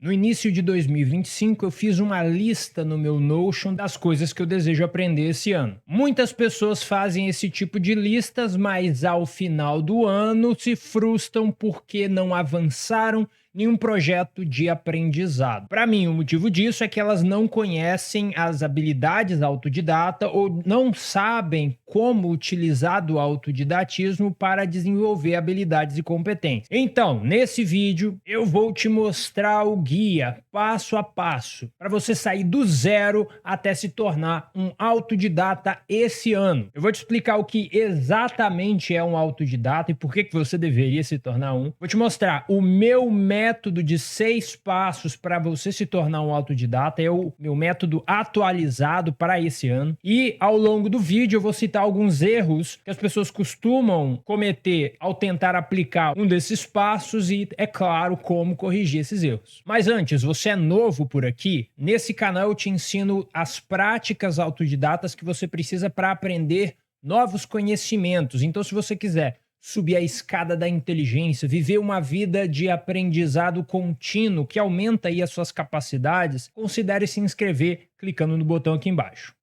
No início de 2025, eu fiz uma lista no meu Notion das coisas que eu desejo aprender esse ano. Muitas pessoas fazem esse tipo de listas, mas ao final do ano se frustram porque não avançaram nenhum projeto de aprendizado. Para mim, o motivo disso é que elas não conhecem as habilidades autodidata ou não sabem como utilizar do autodidatismo para desenvolver habilidades e competências. Então, nesse vídeo, eu vou te mostrar o guia passo a passo para você sair do zero até se tornar um autodidata esse ano. Eu vou te explicar o que exatamente é um autodidata e por que você deveria se tornar um. Vou te mostrar o meu método de 6 passos para você se tornar um autodidata, é o meu método atualizado para esse ano. E ao longo do vídeo eu vou citar alguns erros que as pessoas costumam cometer ao tentar aplicar um desses passos e, é claro, como corrigir esses erros. Mas antes, você é novo por aqui? Nesse canal eu te ensino as práticas autodidatas que você precisa para aprender novos conhecimentos. Então, se você quiser subir a escada da inteligência, viver uma vida de aprendizado contínuo que aumenta aí as suas capacidades, considere se inscrever clicando no botão aqui embaixo.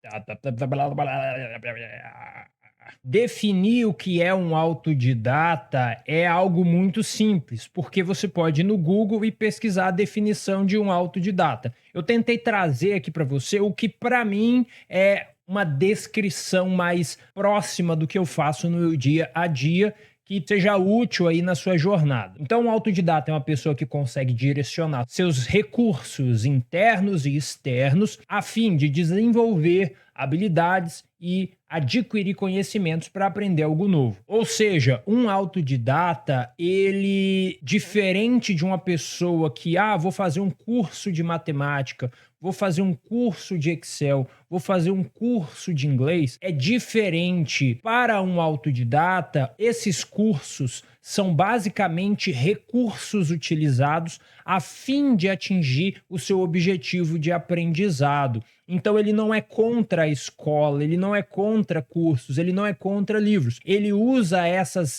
Definir o que é um autodidata é algo muito simples, porque você pode ir no Google e pesquisar a definição de um autodidata. Eu tentei trazer aqui para você o que para mim é uma descrição mais próxima do que eu faço no meu dia a dia, que seja útil aí na sua jornada. Então, um autodidata é uma pessoa que consegue direcionar seus recursos internos e externos a fim de desenvolver habilidades e adquirir conhecimentos para aprender algo novo. Ou seja, um autodidata, ele, diferente de uma pessoa que, vou fazer um curso de matemática, vou fazer um curso de Excel, vou fazer um curso de inglês, é diferente. Para um autodidata, esses cursos são basicamente recursos utilizados a fim de atingir o seu objetivo de aprendizado. Então ele não é contra a escola, ele não é contra cursos, ele não é contra livros. Ele usa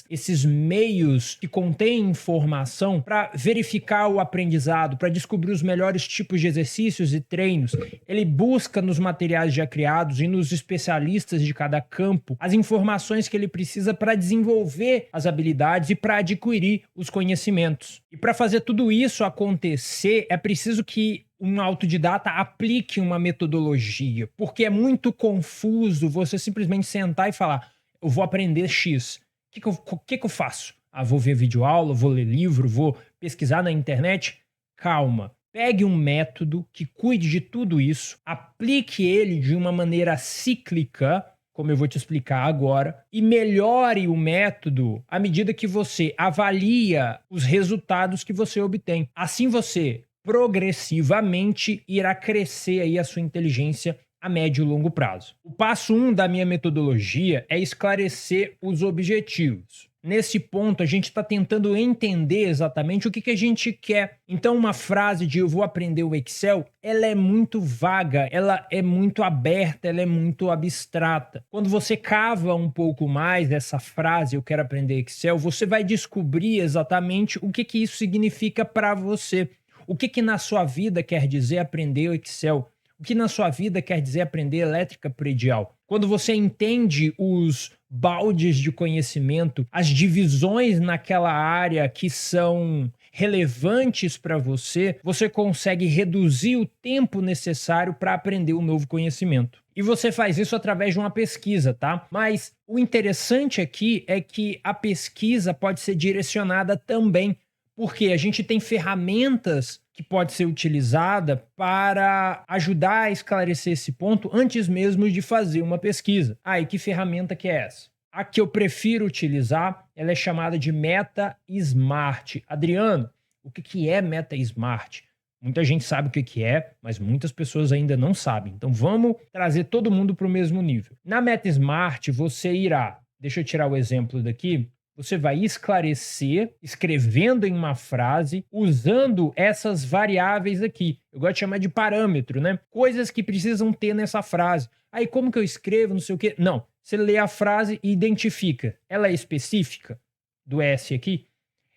esses meios que contêm informação para verificar o aprendizado, para descobrir os melhores tipos de exercícios e treinos. Ele busca nos materiais já criados e nos especialistas de cada campo as informações que ele precisa para desenvolver as habilidades e para adquirir os conhecimentos. E para fazer tudo isso acontecer, é preciso que um autodidata aplique uma metodologia, porque é muito confuso você simplesmente sentar e falar: eu vou aprender X. O que eu faço? Vou ver videoaula, vou ler livro, vou pesquisar na internet. Calma. Pegue um método que cuide de tudo isso, aplique ele de uma maneira cíclica, como eu vou te explicar agora, e melhore o método à medida que você avalia os resultados que você obtém. Assim você progressivamente irá crescer aí a sua inteligência a médio e longo prazo. O passo 1 da minha metodologia é esclarecer os objetivos. Nesse ponto, a gente está tentando entender exatamente o que a gente quer. Então, uma frase de eu vou aprender o Excel, ela é muito vaga, ela é muito aberta, ela é muito abstrata. Quando você cava um pouco mais essa frase, eu quero aprender Excel, você vai descobrir exatamente o que isso significa para você. O que na sua vida quer dizer aprender o Excel? O que na sua vida quer dizer aprender elétrica predial? Quando você entende os baldes de conhecimento, as divisões naquela área que são relevantes para você, você consegue reduzir o tempo necessário para aprender um novo conhecimento. E você faz isso através de uma pesquisa, tá? Mas o interessante aqui é que a pesquisa pode ser direcionada também, porque a gente tem ferramentas que pode ser utilizada para ajudar a esclarecer esse ponto antes mesmo de fazer uma pesquisa. E que ferramenta que é essa? A que eu prefiro utilizar, ela é chamada de Meta Smart. Adriano, o que é Meta Smart? Muita gente sabe o que é, mas muitas pessoas ainda não sabem. Então vamos trazer todo mundo para o mesmo nível. Na Meta Smart, você irá, deixa eu tirar o exemplo daqui, você vai esclarecer, escrevendo em uma frase, usando essas variáveis aqui. Eu gosto de chamar de parâmetro, né? Coisas que precisam ter nessa frase. Aí como que eu escrevo, não sei o quê? Não, você lê a frase e identifica. Ela é específica, do S aqui?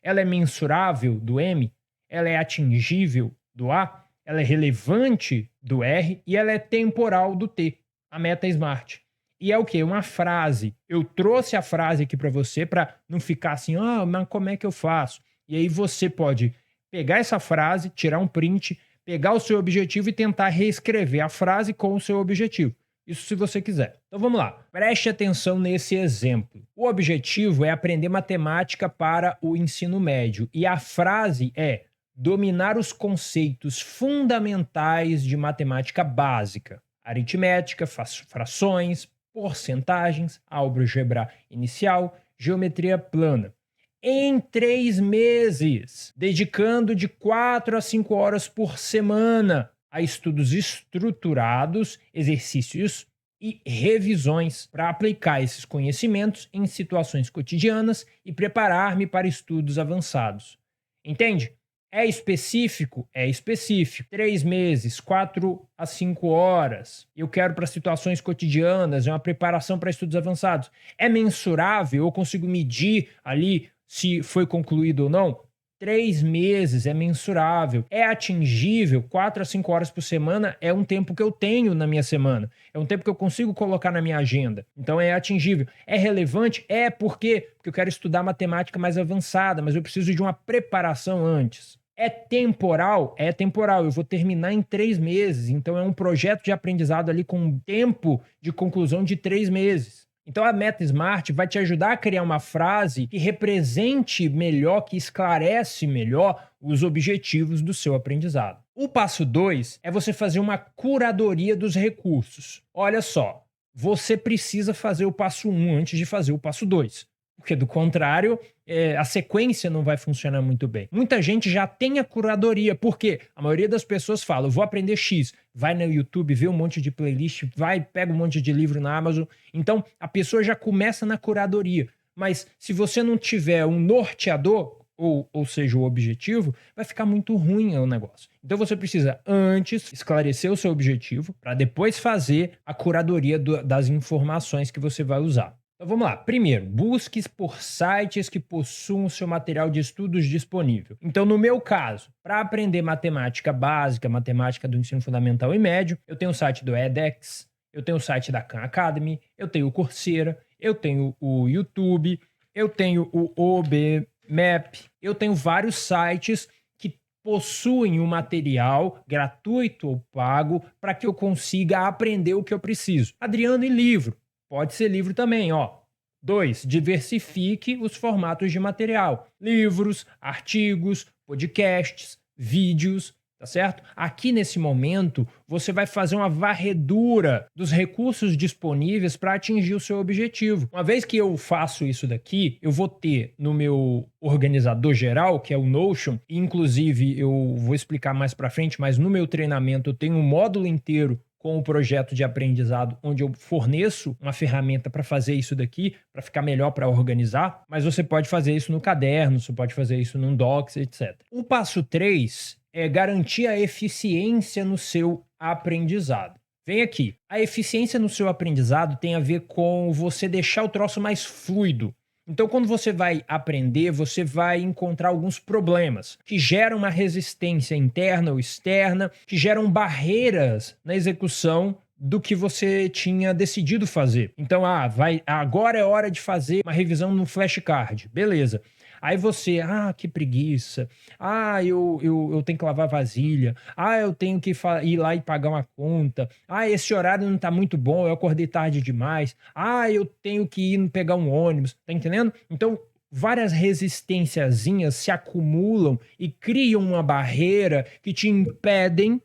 Ela é mensurável, do M? Ela é atingível, do A, ela é relevante do R e ela é temporal do T, a meta smart. E é o quê? Uma frase. Eu trouxe a frase aqui para você para não ficar assim, mas como é que eu faço? E aí você pode pegar essa frase, tirar um print, pegar o seu objetivo e tentar reescrever a frase com o seu objetivo. Isso se você quiser. Então vamos lá. Preste atenção nesse exemplo. O objetivo é aprender matemática para o ensino médio. E a frase é dominar os conceitos fundamentais de matemática básica. Aritmética, frações, porcentagens, álgebra inicial, geometria plana. Em 3 meses, dedicando de 4 a 5 horas por semana a estudos estruturados, exercícios e revisões para aplicar esses conhecimentos em situações cotidianas e preparar-me para estudos avançados. Entende? É específico? É específico. 3 meses, 4 a 5 horas. Eu quero para situações cotidianas, é uma preparação para estudos avançados. É mensurável? Eu consigo medir ali se foi concluído ou não? 3 meses é mensurável. É atingível? 4 a 5 horas por semana é um tempo que eu tenho na minha semana. É um tempo que eu consigo colocar na minha agenda. Então é atingível. É relevante? É porque eu quero estudar matemática mais avançada, mas eu preciso de uma preparação antes. É temporal? É temporal. Eu vou terminar em 3 meses. Então é um projeto de aprendizado ali com um tempo de conclusão de 3 meses. Então a meta Smart vai te ajudar a criar uma frase que represente melhor, que esclarece melhor os objetivos do seu aprendizado. O passo 2 é você fazer uma curadoria dos recursos. Olha só, você precisa fazer o passo 1 antes de fazer o passo 2. Porque, do contrário, a sequência não vai funcionar muito bem. Muita gente já tem a curadoria, porque a maioria das pessoas fala, eu vou aprender X, vai no YouTube, vê um monte de playlist, vai, pega um monte de livro na Amazon. Então, a pessoa já começa na curadoria. Mas se você não tiver um norteador, ou seja, o objetivo, vai ficar muito ruim o negócio. Então você precisa antes esclarecer o seu objetivo, para depois fazer a curadoria das informações que você vai usar. Então vamos lá. Primeiro, busque por sites que possuam seu material de estudos disponível. Então, no meu caso, para aprender matemática básica, matemática do ensino fundamental e médio, eu tenho o site do edX, eu tenho o site da Khan Academy, eu tenho o Coursera, eu tenho o YouTube, eu tenho o OBMap, eu tenho vários sites que possuem um material gratuito ou pago para que eu consiga aprender o que eu preciso. Adriano, e livro? Pode ser livro também, ó. 2. Diversifique os formatos de material. Livros, artigos, podcasts, vídeos, tá certo? Aqui nesse momento, você vai fazer uma varredura dos recursos disponíveis para atingir o seu objetivo. Uma vez que eu faço isso daqui, eu vou ter no meu organizador geral, que é o Notion, e inclusive eu vou explicar mais para frente, mas no meu treinamento eu tenho um módulo inteiro com o projeto de aprendizado, onde eu forneço uma ferramenta para fazer isso daqui, para ficar melhor para organizar, mas você pode fazer isso no caderno, você pode fazer isso num Docs, etc. O passo 3 é garantir a eficiência no seu aprendizado. Vem aqui. A eficiência no seu aprendizado tem a ver com você deixar o troço mais fluido. Então, quando você vai aprender, você vai encontrar alguns problemas que geram uma resistência interna ou externa, que geram barreiras na execução do que você tinha decidido fazer. Então, agora é hora de fazer uma revisão no flashcard. Beleza. Aí você, que preguiça. Eu tenho que lavar vasilha. Eu tenho que ir lá e pagar uma conta. Esse horário não tá muito bom, eu acordei tarde demais. Eu tenho que ir pegar um ônibus. Tá entendendo? Então, várias resistênciazinhas se acumulam e criam uma barreira que te impedem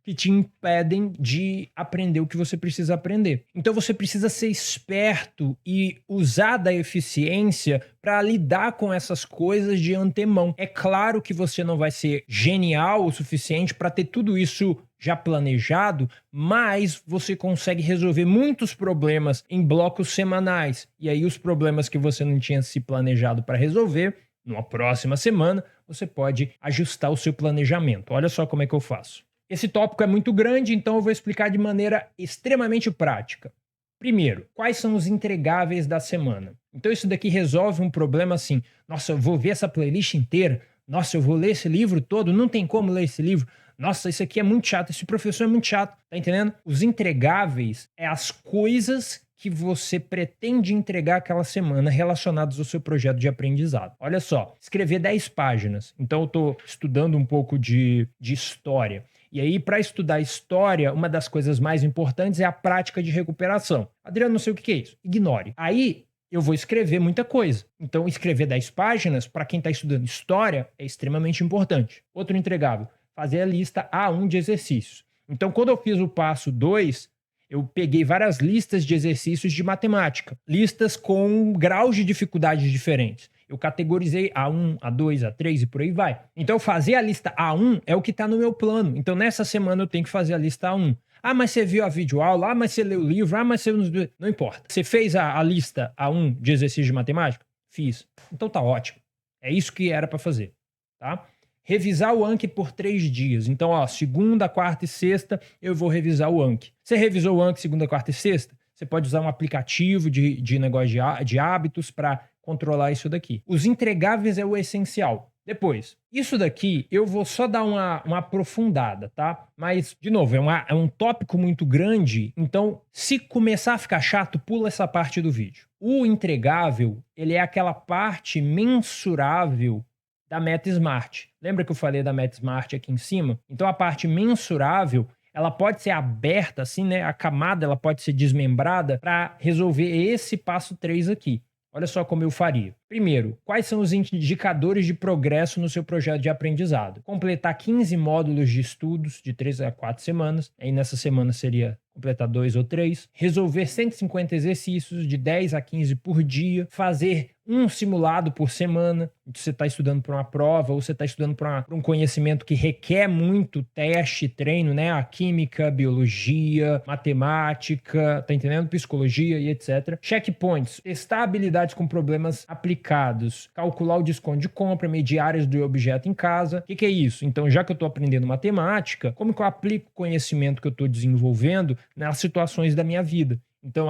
de aprender o que você precisa aprender. Então você precisa ser esperto e usar da eficiência para lidar com essas coisas de antemão. É claro que você não vai ser genial o suficiente para ter tudo isso já planejado, mas você consegue resolver muitos problemas em blocos semanais. E aí os problemas que você não tinha se planejado para resolver, numa próxima semana, você pode ajustar o seu planejamento. Olha só como é que eu faço. Esse tópico é muito grande, então eu vou explicar de maneira extremamente prática. Primeiro, quais são os entregáveis da semana? Então isso daqui resolve um problema assim, nossa, eu vou ver essa playlist inteira, nossa, eu vou ler esse livro todo, não tem como ler esse livro. Nossa, isso aqui é muito chato, esse professor é muito chato, tá entendendo? Os entregáveis é as coisas que você pretende entregar aquela semana relacionadas ao seu projeto de aprendizado. Olha só, escrever 10 páginas. Então eu estou estudando um pouco de história. E aí, para estudar história, uma das coisas mais importantes é a prática de recuperação. Adriano, não sei o que é isso. Ignore. Aí, eu vou escrever muita coisa. Então, escrever 10 páginas, para quem está estudando história, é extremamente importante. Outro entregável, fazer a lista A1 de exercícios. Então, quando eu fiz o passo 2, eu peguei várias listas de exercícios de matemática. Listas com graus de dificuldade diferentes. Eu categorizei A1, A2, A3 e por aí vai. Então, fazer a lista A1 é o que está no meu plano. Então, nessa semana eu tenho que fazer a lista A1. Ah, mas você viu a videoaula? Ah, mas você leu o livro? Ah, mas você... Não importa. Você fez a lista A1 de exercício de matemática? Fiz. Então tá ótimo. É isso que era para fazer, tá? Revisar o Anki por 3 dias. Então, ó, segunda, quarta e sexta eu vou revisar o Anki. Você revisou o Anki segunda, quarta e sexta? Você pode usar um aplicativo de negócio de hábitos para controlar isso daqui. Os entregáveis é o essencial. Depois, isso daqui eu vou só dar uma aprofundada, tá? Mas, de novo, é um tópico muito grande, então se começar a ficar chato, pula essa parte do vídeo. O entregável, ele é aquela parte mensurável da meta Smart. Lembra que eu falei da meta Smart aqui em cima? Então a parte mensurável, ela pode ser aberta assim, né? A camada ela pode ser desmembrada para resolver esse passo 3 aqui. Olha só como eu faria. Primeiro, quais são os indicadores de progresso no seu projeto de aprendizado? Completar 15 módulos de estudos de 3 a 4 semanas. Aí nessa semana seria completar 2 ou 3. Resolver 150 exercícios de 10 a 15 por dia. Fazer um simulado por semana. Você está estudando para uma prova ou você está estudando para um conhecimento que requer muito teste, treino, né? A química, biologia, matemática, tá entendendo? Psicologia e etc. Checkpoints. Testar habilidades com problemas aplicados. Calcular o desconto de compra, medir áreas do objeto em casa. O que é isso? Então, já que eu estou aprendendo matemática, como que eu aplico o conhecimento que eu estou desenvolvendo nas situações da minha vida? Então,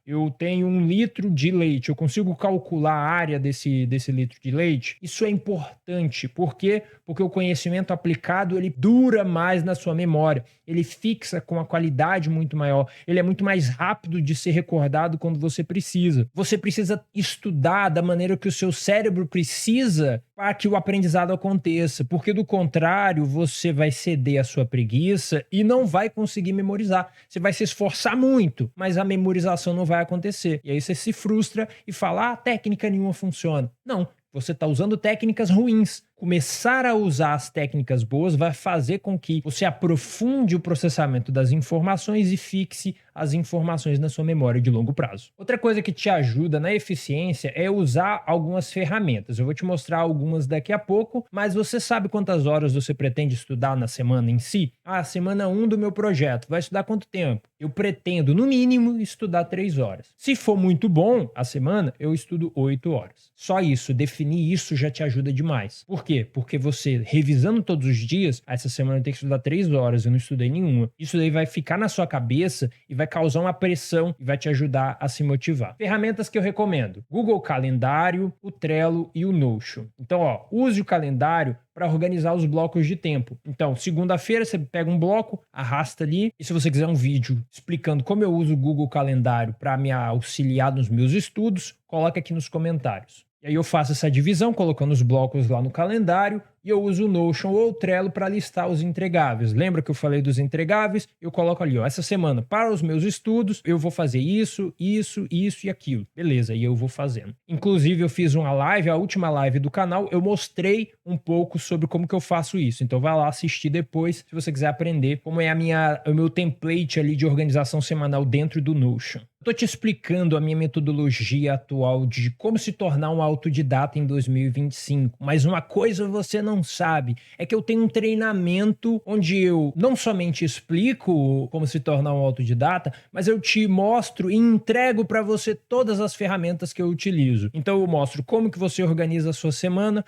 eu tenho 1 litro de leite, eu consigo calcular a área desse litro de leite? Isso é importante. Por quê? Porque o conhecimento aplicado, ele dura mais na sua memória. Ele fixa com uma qualidade muito maior. Ele é muito mais rápido de ser recordado quando você precisa. Você precisa estudar da maneira que o seu cérebro precisa para que o aprendizado aconteça. Porque, do contrário, você vai ceder à sua preguiça e não vai conseguir memorizar. Você vai se esforçar muito, mas a memorização não vai acontecer. E aí você se frustra e fala, técnica nenhuma funciona. Não, você está usando técnicas ruins. Começar a usar as técnicas boas vai fazer com que você aprofunde o processamento das informações e fixe as informações na sua memória de longo prazo. Outra coisa que te ajuda na eficiência é usar algumas ferramentas. Eu vou te mostrar algumas daqui a pouco, mas você sabe quantas horas você pretende estudar na semana em si? Semana 1 do meu projeto. Vai estudar quanto tempo? Eu pretendo, no mínimo, estudar 3 horas. Se for muito bom a semana, eu estudo 8 horas. Só isso, definir isso já te ajuda demais. Por quê? Porque você, revisando todos os dias, essa semana eu tenho que estudar 3 horas, eu não estudei nenhuma. Isso daí vai ficar na sua cabeça e vai causar uma pressão e vai te ajudar a se motivar. Ferramentas que eu recomendo: Google Calendário, o Trello e o Notion. Então, use o calendário para organizar os blocos de tempo. Então, segunda-feira você pega um bloco, arrasta ali, e se você quiser um vídeo explicando como eu uso o Google Calendário para me auxiliar nos meus estudos, coloca aqui nos comentários. E aí eu faço essa divisão, colocando os blocos lá no calendário, e eu uso o Notion ou o Trello para listar os entregáveis. Lembra que eu falei dos entregáveis? Eu coloco ali, essa semana, para os meus estudos, eu vou fazer isso, isso, isso e aquilo. Beleza, e eu vou fazendo. Inclusive, eu fiz uma live, a última live do canal, eu mostrei um pouco sobre como que eu faço isso. Então vai lá assistir depois, se você quiser aprender como é o meu template ali de organização semanal dentro do Notion. Estou te explicando a minha metodologia atual de como se tornar um autodidata em 2025, mas uma coisa você não sabe, é que eu tenho um treinamento onde eu não somente explico como se tornar um autodidata, mas eu te mostro e entrego para você todas as ferramentas que eu utilizo. Então eu mostro como que você organiza a sua semana,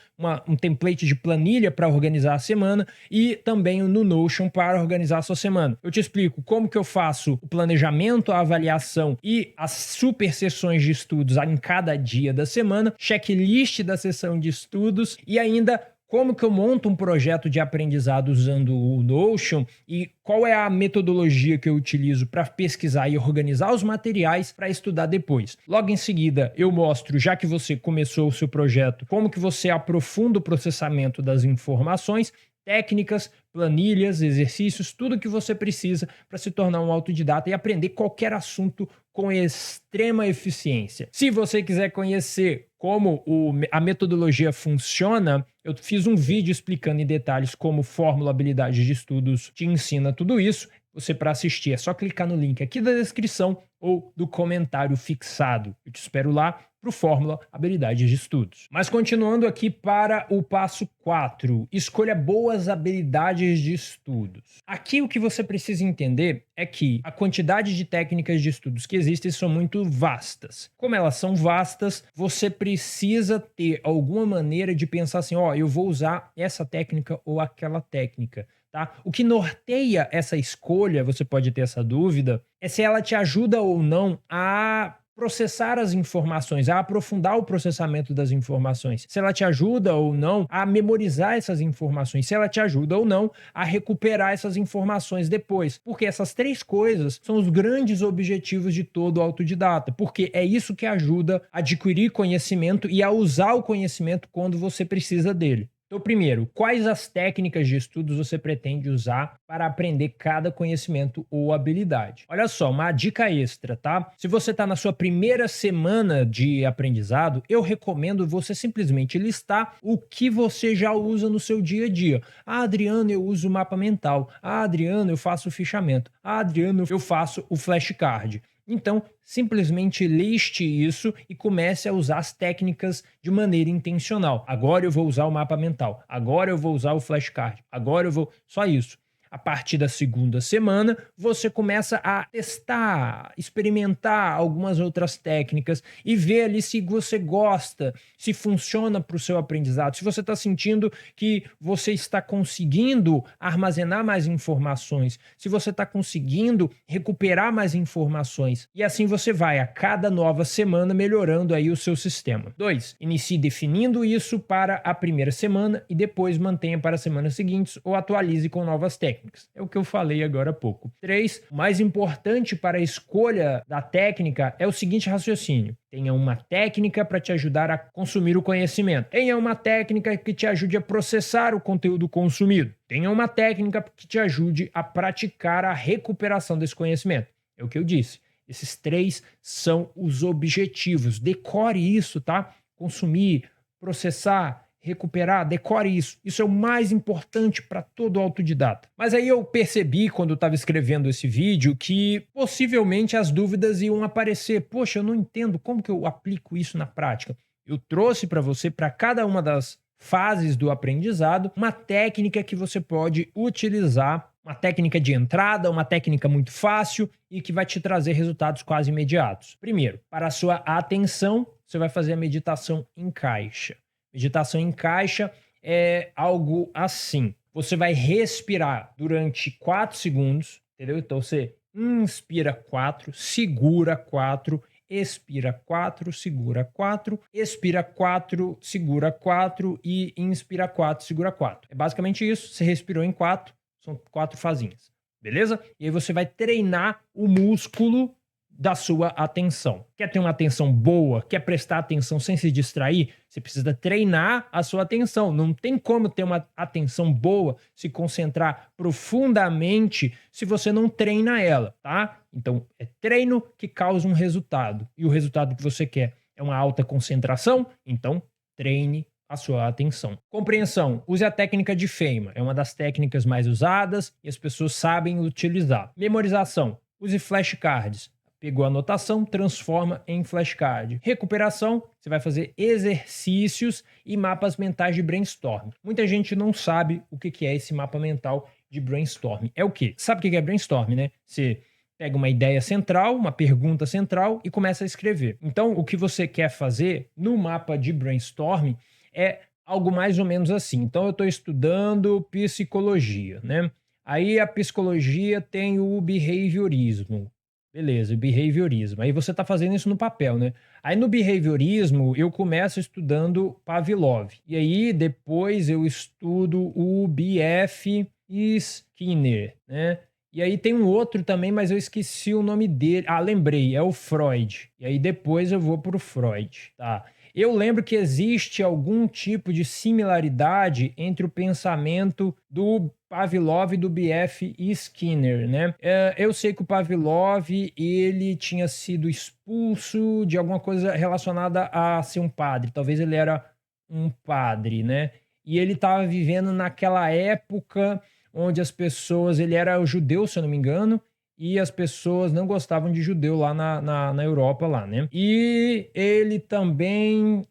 um template de planilha para organizar a semana e também no Notion para organizar a sua semana. Eu te explico como que eu faço o planejamento, a avaliação e as super sessões de estudos em cada dia da semana, checklist da sessão de estudos e ainda como que eu monto um projeto de aprendizado usando o Notion e qual é a metodologia que eu utilizo para pesquisar e organizar os materiais para estudar depois. Logo em seguida, eu mostro, já que você começou o seu projeto, como que você aprofunda o processamento das informações, técnicas, planilhas, exercícios, tudo que você precisa para se tornar um autodidata e aprender qualquer assunto com extrema eficiência. Se você quiser conhecer como a metodologia funciona, eu fiz um vídeo explicando em detalhes como Fórmula Habilidades de Estudos te ensina tudo isso. Você, para assistir, é só clicar no link aqui da descrição ou do comentário fixado. Eu te espero lá para o Fórmula Habilidades de Estudos. Mas continuando aqui para o passo 4, escolha boas habilidades de estudos. Aqui o que você precisa entender é que a quantidade de técnicas de estudos que existem são muito vastas. Como elas são vastas, você precisa ter alguma maneira de pensar assim, ó, eu vou usar essa técnica ou aquela técnica. Tá? O que norteia essa escolha, você pode ter essa dúvida, é se ela te ajuda ou não a processar as informações, a aprofundar o processamento das informações, se ela te ajuda ou não a memorizar essas informações, se ela te ajuda ou não a recuperar essas informações depois. Porque essas três coisas são os grandes objetivos de todo autodidata, porque é isso que ajuda a adquirir conhecimento e a usar o conhecimento quando você precisa dele. Então, primeiro, quais as técnicas de estudos você pretende usar para aprender cada conhecimento ou habilidade? Olha só, uma dica extra, tá? Se você está na sua primeira semana de aprendizado, eu recomendo você simplesmente listar o que você já usa no seu dia a dia. Ah, Adriano, eu uso o mapa mental. Ah, Adriano, eu faço o fichamento. Ah, Adriano, eu faço o flashcard. Então, simplesmente liste isso e comece a usar as técnicas de maneira intencional. Agora eu vou usar o mapa mental. Agora eu vou usar o flashcard. Agora eu vou... Só isso. A partir da segunda semana, você começa a testar, experimentar algumas outras técnicas e ver ali se você gosta, se funciona para o seu aprendizado, se você está sentindo que você está conseguindo armazenar mais informações, se você está conseguindo recuperar mais informações. E assim você vai, a cada nova semana, melhorando aí o seu sistema. 2. Inicie definindo isso para a primeira semana e depois mantenha para as semanas seguintes ou atualize com novas técnicas. É o que eu falei agora há pouco. 3. O mais importante para a escolha da técnica é o seguinte raciocínio. Tenha uma técnica para te ajudar a consumir o conhecimento. Tenha uma técnica que te ajude a processar o conteúdo consumido. Tenha uma técnica que te ajude a praticar a recuperação desse conhecimento. É o que eu disse. Esses 3 são os objetivos. Decore isso, tá? Consumir, processar, recuperar, decore isso. Isso é o mais importante para todo autodidata. Mas aí eu percebi, quando eu estava escrevendo esse vídeo, que possivelmente as dúvidas iam aparecer. Poxa, eu não entendo como que eu aplico isso na prática. Eu trouxe para você, para cada uma das fases do aprendizado, uma técnica que você pode utilizar, uma técnica de entrada, uma técnica muito fácil e que vai te trazer resultados quase imediatos. Primeiro, para a sua atenção, você vai fazer a meditação em caixa. Meditação em caixa é algo assim. Você vai respirar durante 4 segundos, entendeu? Então você inspira 4, segura 4, expira 4, segura 4, expira 4, segura 4 e inspira 4, segura 4. É basicamente isso. Você respirou em 4, são 4 fazinhas. Beleza? E aí você vai treinar o músculo da sua atenção. Quer ter uma atenção boa? Quer prestar atenção sem se distrair? Você precisa treinar a sua atenção. Não tem como ter uma atenção boa, se concentrar profundamente, se você não treina ela, tá? Então, é treino que causa um resultado. E o resultado que você quer é uma alta concentração? Então, treine a sua atenção. Compreensão. Use a técnica de Feynman. É uma das técnicas mais usadas e as pessoas sabem utilizar. Memorização. Use flashcards. Pegou a anotação, transforma em flashcard. Recuperação, você vai fazer exercícios e mapas mentais de brainstorm. Muita gente não sabe o que é esse mapa mental de brainstorm. É o quê? Sabe o que é brainstorm, né? Você pega uma ideia central, uma pergunta central e começa a escrever. Então, o que você quer fazer no mapa de brainstorm é algo mais ou menos assim. Então, eu estou estudando psicologia, né? Aí a psicologia tem o behaviorismo. Beleza, behaviorismo. Aí você está fazendo isso no papel, né? Aí no behaviorismo eu começo estudando Pavlov. E aí depois eu estudo o B.F. Skinner, né? E aí tem um outro também, mas eu esqueci o nome dele. Ah, lembrei, é o Freud. E aí depois eu vou pro Freud, tá? Eu lembro que existe algum tipo de similaridade entre o pensamento do Pavlov e do B.F. Skinner, né? Eu sei que o Pavlov, ele tinha sido expulso de alguma coisa relacionada a ser um padre. Talvez ele era um padre, né? E ele estava vivendo naquela época onde as pessoas... Ele era judeu, se eu não me engano, e as pessoas não gostavam de judeu lá na Europa, lá, né? E ele também...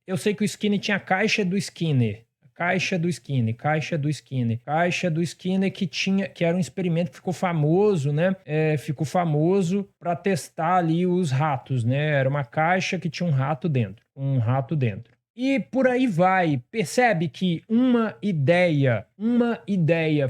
eu sei que o Skinner tinha a caixa do Skinner. Caixa do Skinner, caixa do Skinner, caixa do Skinner que era um experimento que ficou famoso, né? Ficou famoso para testar ali os ratos, né? Era uma caixa que tinha um rato dentro. E por aí vai. Percebe que uma ideia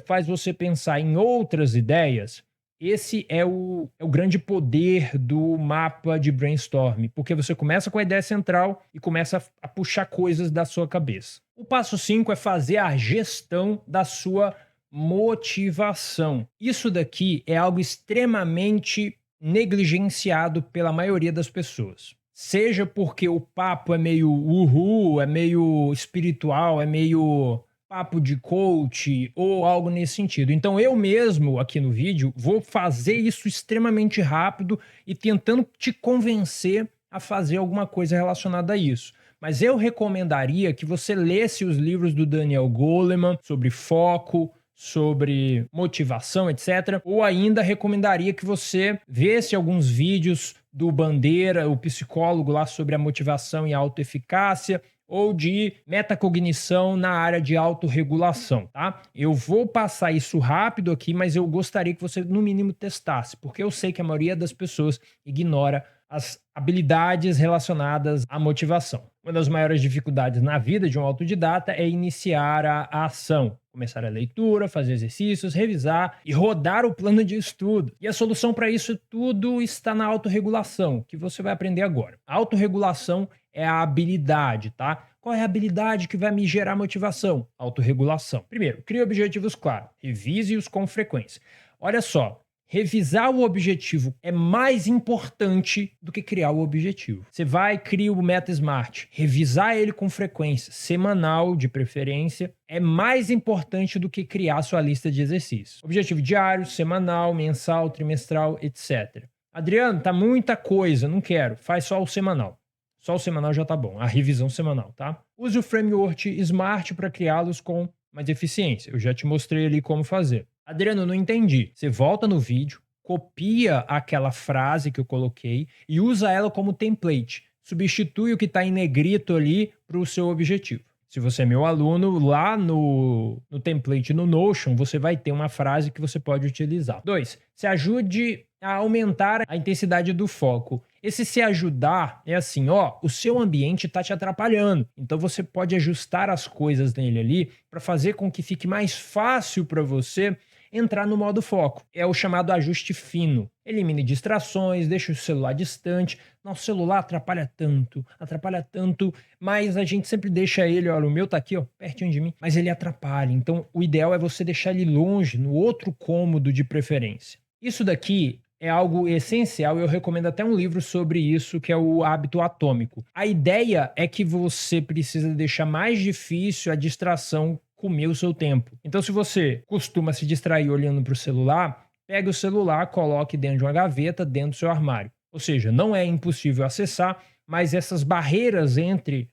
faz você pensar em outras ideias? Esse é o grande poder do mapa de brainstorm, porque você começa com a ideia central e começa a puxar coisas da sua cabeça. O passo 5 é fazer a gestão da sua motivação. Isso daqui é algo extremamente negligenciado pela maioria das pessoas. Seja porque o papo é meio uhul, é meio espiritual, é meio papo de coach ou algo nesse sentido. Então eu mesmo aqui no vídeo vou fazer isso extremamente rápido e tentando te convencer a fazer alguma coisa relacionada a isso. Mas eu recomendaria que você lesse os livros do Daniel Goleman sobre foco, sobre motivação, etc. Ou ainda recomendaria que você visse alguns vídeos do Bandeira, o psicólogo lá sobre a motivação e a autoeficácia, ou de metacognição na área de autorregulação, tá? Eu vou passar isso rápido aqui, mas eu gostaria que você, no mínimo, testasse, porque eu sei que a maioria das pessoas ignora as habilidades relacionadas à motivação. Uma das maiores dificuldades na vida de um autodidata é iniciar a ação. Começar a leitura, fazer exercícios, revisar e rodar o plano de estudo. E a solução para isso tudo está na autorregulação, que você vai aprender agora. A autorregulação é a habilidade, tá? Qual é a habilidade que vai me gerar motivação? Autorregulação. Primeiro, crie objetivos claros. Revise-os com frequência. Olha só, revisar o objetivo é mais importante do que criar o objetivo. Você vai criar o Meta Smart, revisar ele com frequência, semanal de preferência, é mais importante do que criar sua lista de exercícios. Objetivo diário, semanal, mensal, trimestral, etc. Adriano, tá muita coisa, não quero. Faz só o semanal. Só o semanal já tá bom, a revisão semanal, tá? Use o framework Smart para criá-los com mais eficiência. Eu já te mostrei ali como fazer. Adriano, não entendi. Você volta no vídeo, copia aquela frase que eu coloquei e usa ela como template. Substitui o que está em negrito ali para o seu objetivo. Se você é meu aluno, lá no template no Notion, você vai ter uma frase que você pode utilizar. 2. Se ajude a aumentar a intensidade do foco. Esse se ajudar é assim, ó, o seu ambiente está te atrapalhando. Então você pode ajustar as coisas nele ali para fazer com que fique mais fácil para você entrar no modo foco. É o chamado ajuste fino. Elimine distrações, deixe o celular distante. Nosso celular atrapalha tanto, mas a gente sempre deixa ele, olha, o meu tá aqui, ó, pertinho de mim, mas ele atrapalha. Então o ideal é você deixar ele longe, no outro cômodo de preferência. Isso daqui é algo essencial e eu recomendo até um livro sobre isso, que é o Hábito Atômico. A ideia é que você precisa deixar mais difícil a distração comer o seu tempo. Então, se você costuma se distrair olhando para o celular, pegue o celular, coloque dentro de uma gaveta, dentro do seu armário. Ou seja, não é impossível acessar, mas essas barreiras entre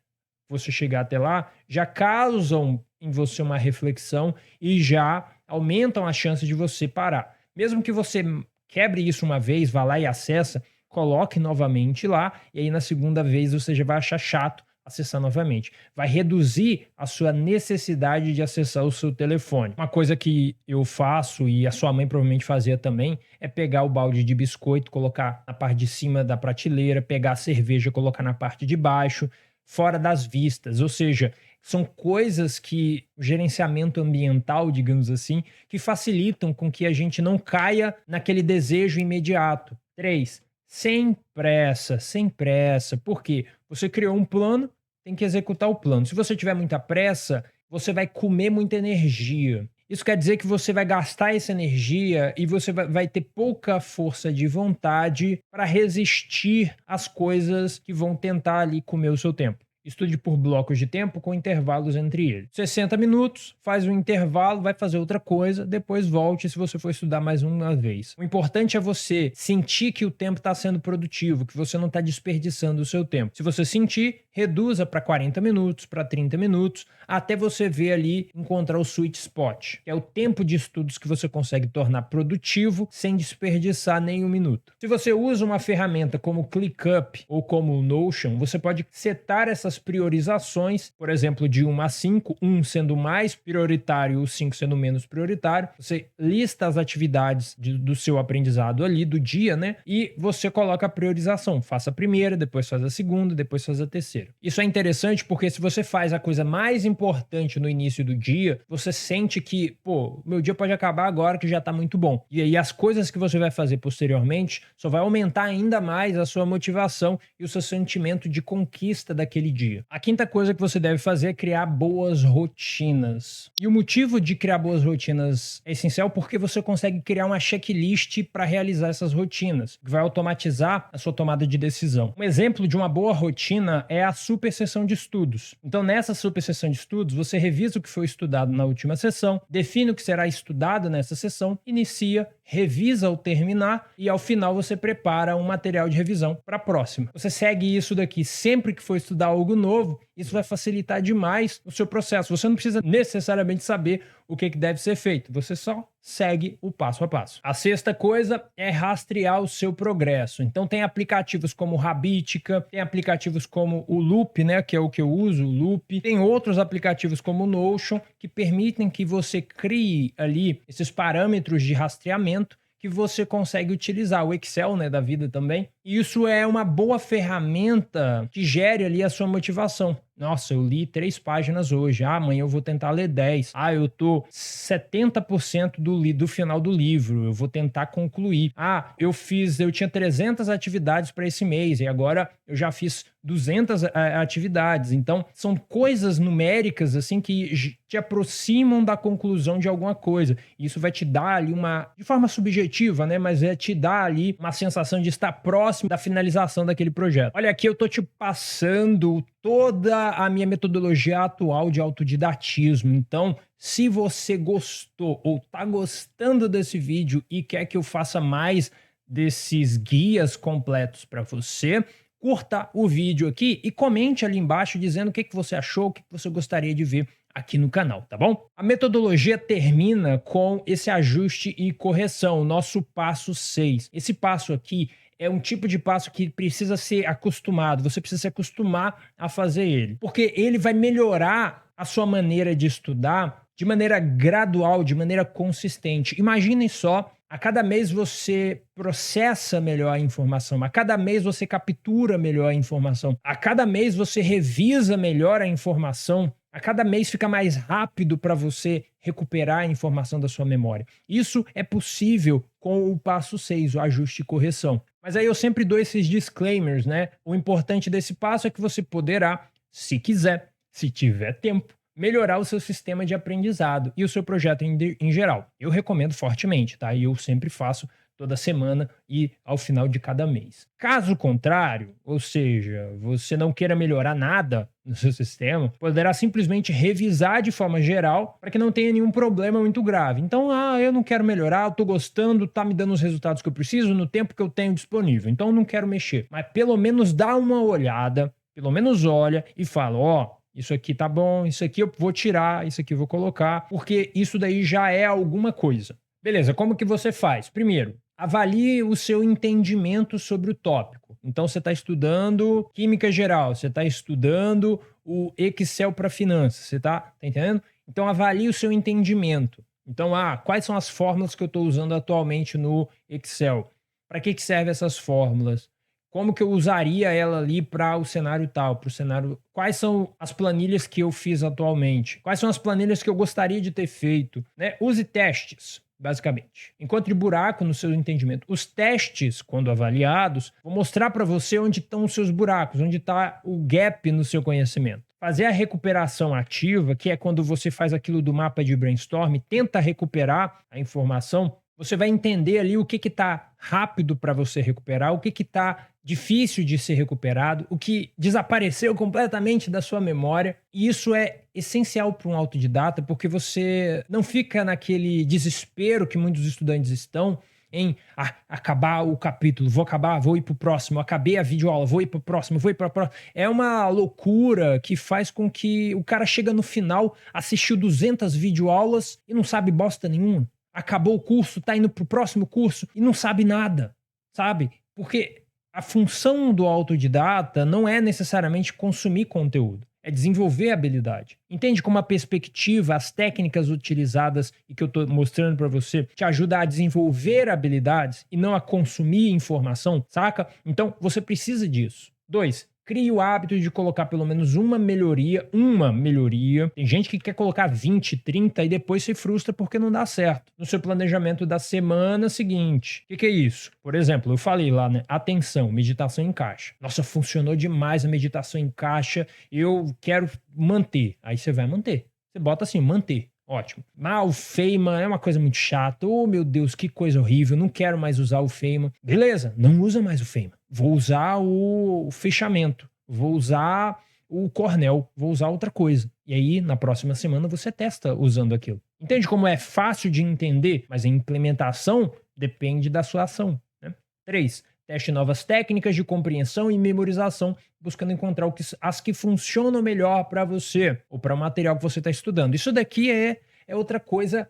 você chegar até lá já causam em você uma reflexão e já aumentam a chance de você parar. Mesmo que você quebre isso uma vez, vá lá e acessa, coloque novamente lá, e aí na segunda vez você já vai achar chato acessar novamente. Vai reduzir a sua necessidade de acessar o seu telefone. Uma coisa que eu faço e a sua mãe provavelmente fazia também é pegar o balde de biscoito, colocar na parte de cima da prateleira, pegar a cerveja, colocar na parte de baixo, fora das vistas. Ou seja, são coisas que o gerenciamento ambiental, digamos assim, que facilitam com que a gente não caia naquele desejo imediato. 3, sem pressa, sem pressa. Por quê? Você criou um plano, tem que executar o plano. Se você tiver muita pressa, você vai comer muita energia. Isso quer dizer que você vai gastar essa energia e você vai ter pouca força de vontade para resistir às coisas que vão tentar ali comer o seu tempo. Estude por blocos de tempo com intervalos entre eles. 60 minutos, faz um intervalo, vai fazer outra coisa, depois volte se você for estudar mais uma vez. O importante é você sentir que o tempo está sendo produtivo, que você não está desperdiçando o seu tempo. Se você sentir, reduza para 40 minutos, para 30 minutos, até você ver ali, encontrar o sweet spot, que é o tempo de estudos que você consegue tornar produtivo sem desperdiçar nem um minuto. Se você usa uma ferramenta como o ClickUp ou como o Notion, você pode setar essas priorizações, por exemplo, de 1 a 5, 1 sendo mais prioritário e o 5 sendo menos prioritário. Você lista as atividades do seu aprendizado ali, do dia, né? E você coloca a priorização. Faça a primeira, depois faz a segunda, depois faz a terceira. Isso é interessante porque se você faz a coisa mais importante no início do dia, você sente que, pô, meu dia pode acabar agora que já tá muito bom. E aí as coisas que você vai fazer posteriormente só vai aumentar ainda mais a sua motivação e o seu sentimento de conquista daquele dia. A quinta coisa que você deve fazer é criar boas rotinas. E o motivo de criar boas rotinas é essencial porque você consegue criar uma checklist para realizar essas rotinas, que vai automatizar a sua tomada de decisão. Um exemplo de uma boa rotina é a super sessão de estudos. Então, nessa super sessão de estudos, você revisa o que foi estudado na última sessão, define o que será estudado nessa sessão, inicia, revisa ao terminar e ao final você prepara um material de revisão para a próxima. Você segue isso daqui sempre que for estudar algo novo, isso vai facilitar demais o seu processo. Você não precisa necessariamente saber o que deve ser feito, você só segue o passo a passo. A sexta coisa é rastrear o seu progresso. Então tem aplicativos como o Habitica, tem aplicativos como o Loop, né, que é o que eu uso, o Loop. Tem outros aplicativos como o Notion que permitem que você crie ali esses parâmetros de rastreamento que você consegue utilizar, o Excel, né, da vida também. E isso é uma boa ferramenta que gere ali a sua motivação. Nossa, eu li 3 páginas hoje. Amanhã eu vou tentar ler 10. Eu tô 70% do final do livro. Eu vou tentar concluir. Eu tinha 300 atividades para esse mês e agora eu já fiz 200 atividades. Então, são coisas numéricas assim que te aproximam da conclusão de alguma coisa. Isso vai te dar ali de forma subjetiva, né, mas te dar ali uma sensação de estar próximo da finalização daquele projeto. Olha aqui, eu tô te passando toda a minha metodologia atual de autodidatismo. Então, se você gostou ou tá gostando desse vídeo e quer que eu faça mais desses guias completos para você, curta o vídeo aqui e comente ali embaixo dizendo o que você achou, o que você gostaria de ver aqui no canal, tá bom? A metodologia termina com esse ajuste e correção, o nosso passo 6. Esse passo aqui é um tipo de passo que precisa ser acostumado, você precisa se acostumar a fazer ele, porque ele vai melhorar a sua maneira de estudar de maneira gradual, de maneira consistente. Imaginem só, a cada mês você processa melhor a informação, a cada mês você captura melhor a informação, a cada mês você revisa melhor a informação, a cada mês fica mais rápido para você recuperar a informação da sua memória. Isso é possível com o passo 6, o ajuste e correção. Mas aí eu sempre dou esses disclaimers, né? O importante desse passo é que você poderá, se quiser, se tiver tempo, melhorar o seu sistema de aprendizado e o seu projeto em geral. Eu recomendo fortemente, tá? E eu sempre faço toda semana e ao final de cada mês. Caso contrário, ou seja, você não queira melhorar nada no seu sistema, poderá simplesmente revisar de forma geral para que não tenha nenhum problema muito grave. Então, eu não quero melhorar, eu tô gostando, tá me dando os resultados que eu preciso no tempo que eu tenho disponível, então eu não quero mexer. Mas pelo menos dá uma olhada, pelo menos olha e fala, isso aqui tá bom, isso aqui eu vou tirar, isso aqui eu vou colocar, porque isso daí já é alguma coisa. Beleza, como que você faz? Primeiro, avalie o seu entendimento sobre o tópico. Então, você está estudando química geral, você está estudando o Excel para finanças, você tá entendendo? Então, avalie o seu entendimento. Então, quais são as fórmulas que eu estou usando atualmente no Excel? Para que servem essas fórmulas? Como que eu usaria ela ali para o cenário tal, para o cenário... Quais são as planilhas que eu fiz atualmente? Quais são as planilhas que eu gostaria de ter feito? Né? Use testes. basicamente. Encontre buraco no seu entendimento. Os testes, quando avaliados, vão mostrar para você onde estão os seus buracos, onde está o gap no seu conhecimento. Fazer a recuperação ativa, que é quando você faz aquilo do mapa de brainstorm, tenta recuperar a informação, você vai entender ali o que está rápido para você recuperar, o que está difícil de ser recuperado, o que desapareceu completamente da sua memória. E isso é essencial para um autodidata, porque você não fica naquele desespero que muitos estudantes estão em acabar o capítulo, vou acabar, vou ir para o próximo, acabei a videoaula, vou ir para o próximo, vou ir para o próximo. É uma loucura que faz com que o cara chega no final, assistiu 200 videoaulas e não sabe bosta nenhuma. Acabou o curso, tá indo pro próximo curso e não sabe nada, sabe? Porque a função do autodidata não é necessariamente consumir conteúdo, é desenvolver habilidade. Entende como a perspectiva, as técnicas utilizadas e que eu tô mostrando para você te ajudam a desenvolver habilidades e não a consumir informação, saca? Então você precisa disso. 2. Crie o hábito de colocar pelo menos uma melhoria. Tem gente que quer colocar 20, 30 e depois se frustra porque não dá certo. No seu planejamento da semana seguinte. O que é isso? Por exemplo, eu falei lá, né? Atenção, meditação em caixa. Nossa, funcionou demais a meditação em caixa. Eu quero manter. Aí você vai manter. Você bota assim, manter. Ótimo. Mas o Feynman é uma coisa muito chata. Oh, meu Deus, que coisa horrível. Não quero mais usar o Feynman. Beleza, não usa mais o Feynman. Vou usar o fechamento. Vou usar o Cornell. Vou usar outra coisa. E aí, na próxima semana, você testa usando aquilo. Entende como é fácil de entender, mas a implementação depende da sua ação, né? 3. Teste novas técnicas de compreensão e memorização, buscando encontrar as que funcionam melhor para você ou para o material que você está estudando. Isso daqui é outra coisa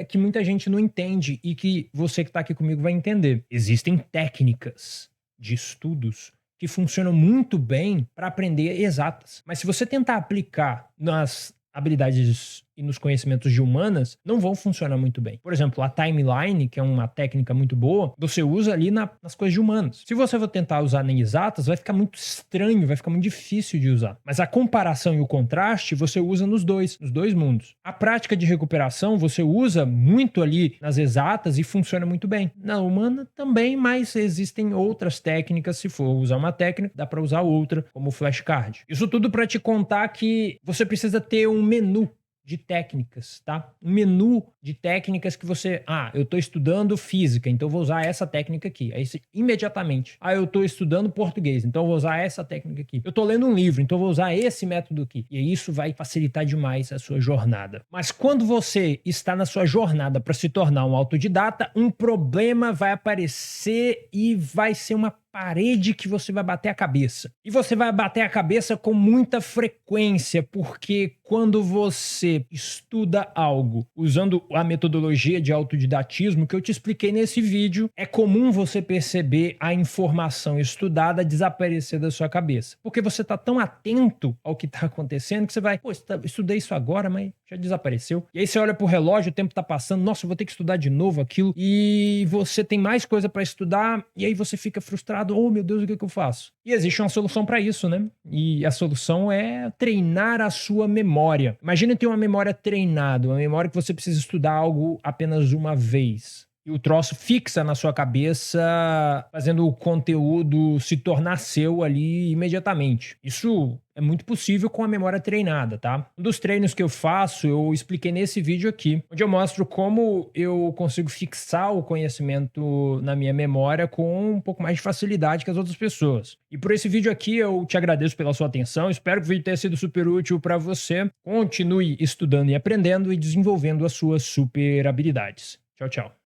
que muita gente não entende e que você que está aqui comigo vai entender. Existem técnicas de estudos que funcionam muito bem para aprender exatas. Mas se você tentar aplicar nas habilidades e nos conhecimentos de humanas, não vão funcionar muito bem. Por exemplo, a timeline, que é uma técnica muito boa, você usa ali nas coisas de humanas. Se você for tentar usar em exatas, vai ficar muito estranho, vai ficar muito difícil de usar. Mas a comparação e o contraste, você usa nos dois mundos. A prática de recuperação, você usa muito ali nas exatas e funciona muito bem. Na humana também, mas existem outras técnicas. Se for usar uma técnica, dá para usar outra, como o flashcard. Isso tudo para te contar que você precisa ter um menu de técnicas, tá? Um menu de técnicas que você... eu tô estudando física, então vou usar essa técnica aqui. Aí você, imediatamente. Eu tô estudando português, então vou usar essa técnica aqui. Eu tô lendo um livro, então vou usar esse método aqui. E isso vai facilitar demais a sua jornada. Mas quando você está na sua jornada para se tornar um autodidata, um problema vai aparecer e vai ser uma parede que você vai bater a cabeça. E você vai bater a cabeça com muita frequência, porque quando você estuda algo usando a metodologia de autodidatismo que eu te expliquei nesse vídeo, é comum você perceber a informação estudada desaparecer da sua cabeça. Porque você está tão atento ao que está acontecendo que você vai, estudei isso agora, mas já desapareceu. E aí você olha pro relógio, o tempo está passando, nossa, eu vou ter que estudar de novo aquilo, e você tem mais coisa para estudar, e aí você fica frustrado. Oh, meu Deus, o que eu faço? E existe uma solução para isso, né? E a solução é treinar a sua memória. Imagina ter uma memória treinada, uma memória que você precisa estudar algo apenas uma vez. E o troço fixa na sua cabeça, fazendo o conteúdo se tornar seu ali imediatamente. Isso é muito possível com a memória treinada, tá? Um dos treinos que eu faço, eu expliquei nesse vídeo aqui, onde eu mostro como eu consigo fixar o conhecimento na minha memória com um pouco mais de facilidade que as outras pessoas. E por esse vídeo aqui eu te agradeço pela sua atenção, espero que o vídeo tenha sido super útil para você. Continue estudando e aprendendo e desenvolvendo as suas super habilidades. Tchau, tchau.